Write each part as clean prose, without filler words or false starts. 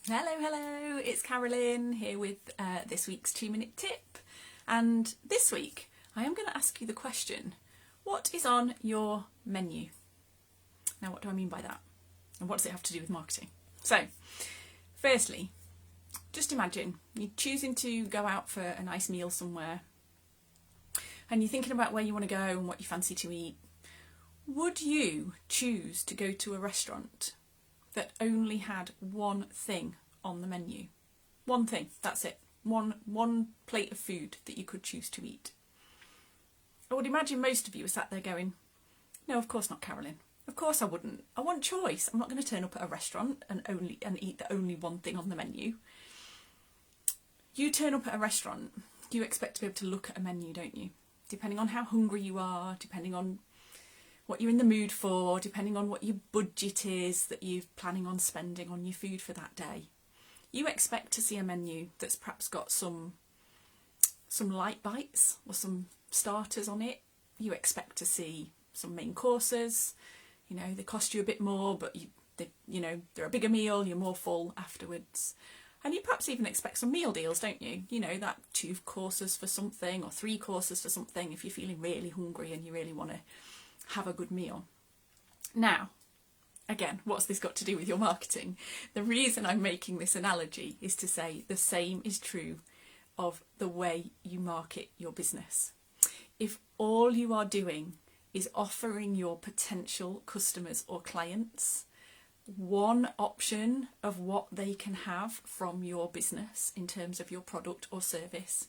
Hello, it's Carolyn here with this week's 2-minute tip. And this week I am going to ask you the question, what is on your menu? Now, what do I mean by that? And what does it have to do with marketing? So, firstly, just imagine you're choosing to go out for a nice meal somewhere and you're thinking about where you want to go and what you fancy to eat. Would you choose to go to a restaurant that only had one thing on the menu? One thing, that's it. One plate of food that you could choose to eat. I would imagine most of you are sat there going, no, of course not, Carolyn. Of course I wouldn't. I want choice. I'm not going to turn up at a restaurant and eat the only one thing on the menu. You turn up at a restaurant, you expect to be able to look at a menu, don't you? Depending on how hungry you are, depending on what you're in the mood for, depending on what your budget is that you're planning on spending on your food for that day. You expect to see a menu that's perhaps got some light bites or some starters on it. You expect to see some main courses. You know, they cost you a bit more, but they're a bigger meal, you're more full afterwards. And you perhaps even expect some meal deals, don't you? You know, that 2 courses for something or 3 courses for something if you're feeling really hungry and you really want to have a good meal. Now, again, what's this got to do with your marketing? The reason I'm making this analogy is to say the same is true of the way you market your business. If all you are doing is offering your potential customers or clients one option of what they can have from your business in terms of your product or service,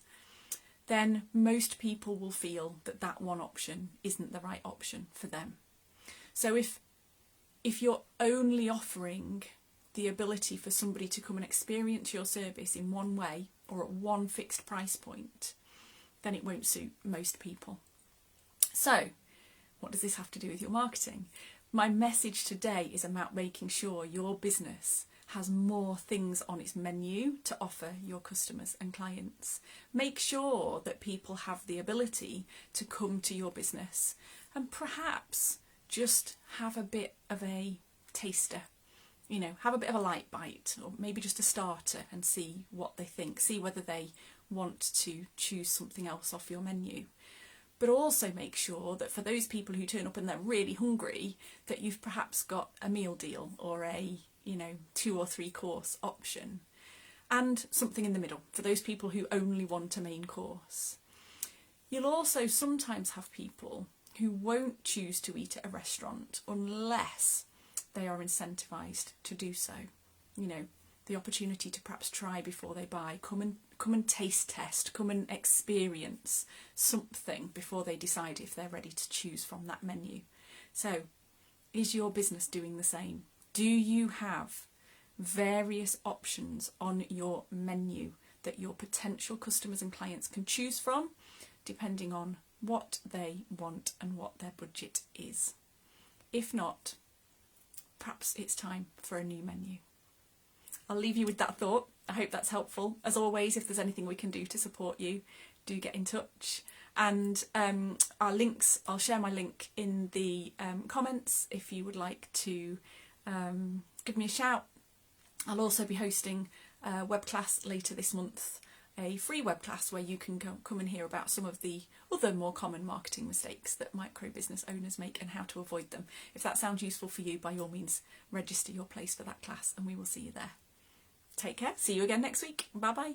then most people will feel that that one option isn't the right option for them. So if you're only offering the ability for somebody to come and experience your service in one way or at one fixed price point, then it won't suit most people. So what does this have to do with your marketing? My message today is about making sure your business has more things on its menu to offer your customers and clients. Make sure that people have the ability to come to your business and perhaps just have a bit of a taster, have a bit of a light bite or maybe just a starter and see what they think, see whether they want to choose something else off your menu. But also make sure that for those people who turn up and they're really hungry, that you've perhaps got a meal deal or a 2 or 3 course option, and something in the middle for those people who only want a main course. You'll also sometimes have people who won't choose to eat at a restaurant unless they are incentivized to do so. The opportunity to perhaps try before they buy, come and taste test, come and experience something before they decide if they're ready to choose from that menu. So, is your business doing the same? Do you have various options on your menu that your potential customers and clients can choose from, depending on what they want and what their budget is? If not, perhaps it's time for a new menu. I'll leave you with that thought. I hope that's helpful. As always, if there's anything we can do to support you, do get in touch. And our links, I'll share my link in the comments if you would like to give me a shout. I'll also be hosting a web class later this month, a free web class where you can come and hear about some of the other more common marketing mistakes that micro business owners make and how to avoid them. If that sounds useful for you, by all means, register your place for that class and we will see you there. Take care. See you again next week. Bye bye.